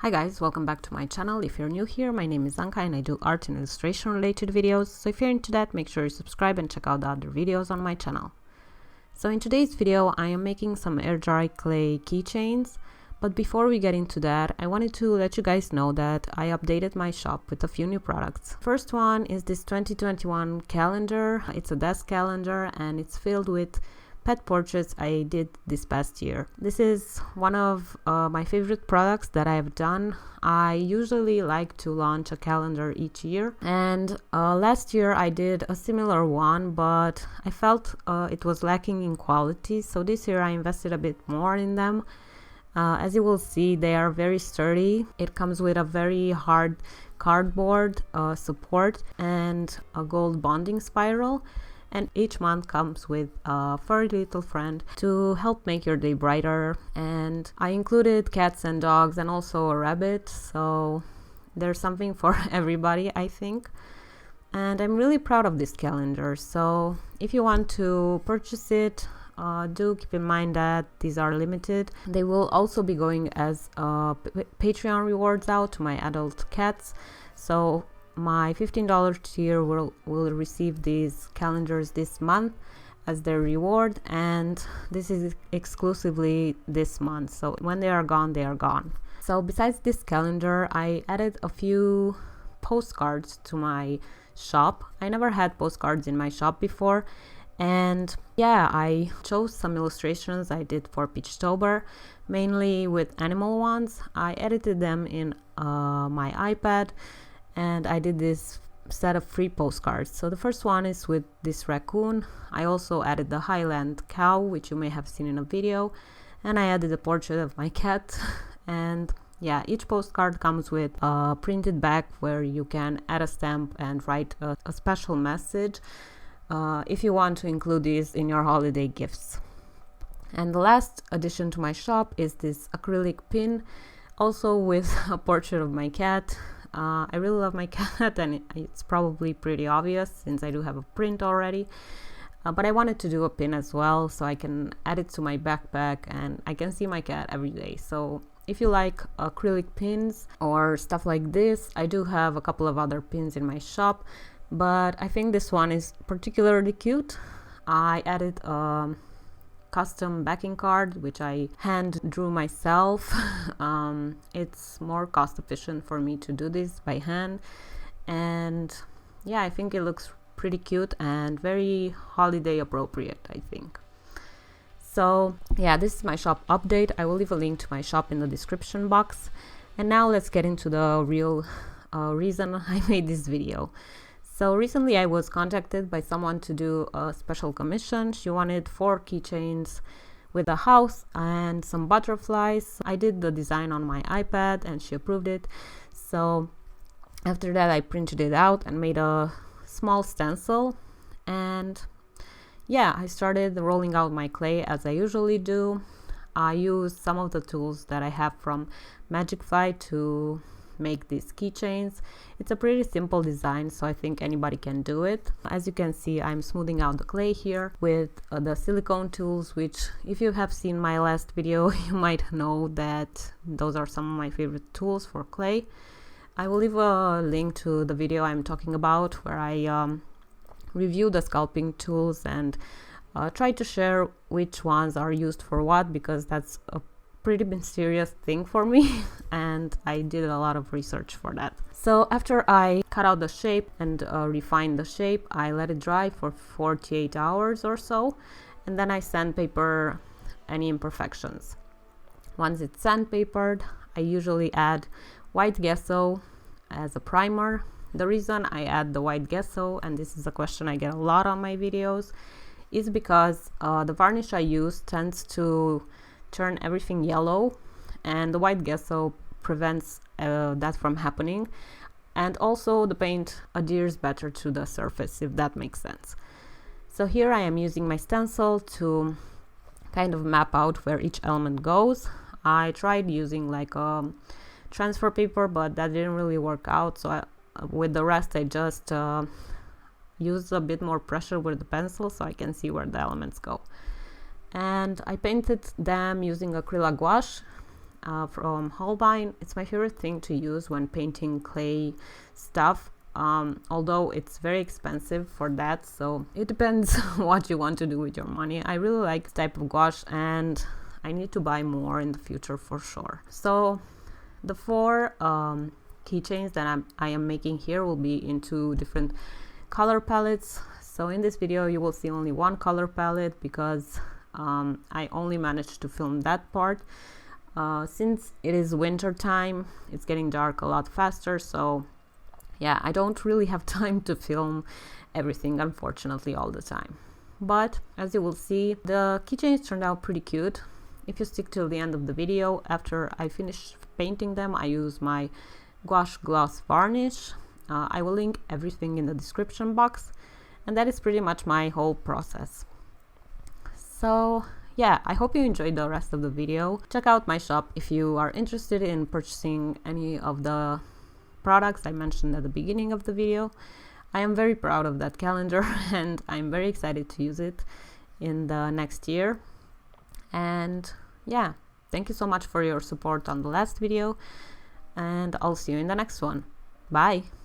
Hi guys, welcome back to my channel. If you're new here, my name is Anca and I do art and illustration related videos. So if you're into that, make sure you subscribe and check out the other videos on my channel. So in today's video, I am making some air dry clay keychains. But before we get into that, I wanted to let you guys know that I updated my shop with a few new products. First one is this 2021 calendar. It's a desk calendar and it's filled with pet portraits I did this past year. This is one of my favorite products that I've done. I usually like to launch a calendar each year, and last year I did a similar one, but I felt it was lacking in quality, so this year I invested a bit more in them. As you will see, they are very sturdy. It comes with a very hard cardboard support and a gold bonding spiral. And each month comes with a furry little friend to help make your day brighter. And I included cats and dogs and also a rabbit, so there's something for everybody, I think. And I'm really proud of this calendar, so if you want to purchase it, do keep in mind that these are limited. They will also be going as Patreon rewards out to my adult cats, so my $15 tier will receive these calendars this month as their reward, and this is exclusively this month, so when they are gone, they are gone. So besides this calendar, I added a few postcards to my shop. I never had postcards in my shop before, and yeah, I chose some illustrations I did for Peachtober, mainly with animal ones. I edited them in my iPad, and I did this set of free postcards. So the first one is with this raccoon. I also added the Highland cow, which you may have seen in a video, and I added a portrait of my cat. And yeah, each postcard comes with a printed back where you can add a stamp and write a special message if you want to include these in your holiday gifts. And the last addition to my shop is this acrylic pin, also with a portrait of my cat. I really love my cat, and it's probably pretty obvious since I do have a print already, but I wanted to do a pin as well so I can add it to my backpack and I can see my cat every day. So if you like acrylic pins or stuff like this, I do have a couple of other pins in my shop, but I think this one is particularly cute. I added a custom backing card which I hand drew myself. It's more cost efficient for me to do this by hand, and yeah, I think it looks pretty cute and very holiday appropriate, I think. So yeah, this is my shop update. I will leave a link to my shop in the description box, and now let's get into the real reason I made this video. So recently I was contacted by someone to do a special commission. She wanted 4 keychains with a house and some butterflies. I did the design on my iPad and she approved it. So after that I printed it out and made a small stencil. And yeah, I started rolling out my clay as I usually do. I used some of the tools that I have from MagicFly to make these keychains. It's a pretty simple design, so I think anybody can do it. As you can see, I'm smoothing out the clay here with the silicone tools, which if you have seen my last video, you might know that those are some of my favorite tools for clay. I will leave a link to the video I'm talking about where I review the sculpting tools and try to share which ones are used for what, because that's a pretty mysterious thing for me and I did a lot of research for that. So after I cut out the shape and refined the shape, I let it dry for 48 hours or so, and then I sandpaper any imperfections. Once it's sandpapered, I usually add white gesso as a primer. The reason I add the white gesso, and this is a question I get a lot on my videos, is because the varnish I use tends to turn everything yellow, and the white gesso prevents that from happening, and also the paint adheres better to the surface, if that makes sense. So here I am using my stencil to kind of map out where each element goes. I tried using like a transfer paper, but that didn't really work out, so with the rest I just used a bit more pressure with the pencil so I can see where the elements go. And I painted them using acrylic gouache. from Holbein. It's my favorite thing to use when painting clay stuff, although it's very expensive for that, so it depends what you want to do with your money. I really like this type of gouache and I need to buy more in the future for sure. So the 4 keychains that I am making here will be in 2 different color palettes. So in this video you will see only 1 color palette because I only managed to film that part. Since it is winter time, it's getting dark a lot faster, so yeah, I don't really have time to film everything, unfortunately, all the time. But as you will see, the keychains turned out pretty cute. If you stick till the end of the video, after I finish painting them, I use my gouache gloss varnish. I will link everything in the description box, and that is pretty much my whole process. So yeah, I hope you enjoyed the rest of the video. Check out my shop if you are interested in purchasing any of the products I mentioned at the beginning of the video. I am very proud of that calendar and I'm very excited to use it in the next year. And yeah, thank you so much for your support on the last video, and I'll see you in the next one. Bye!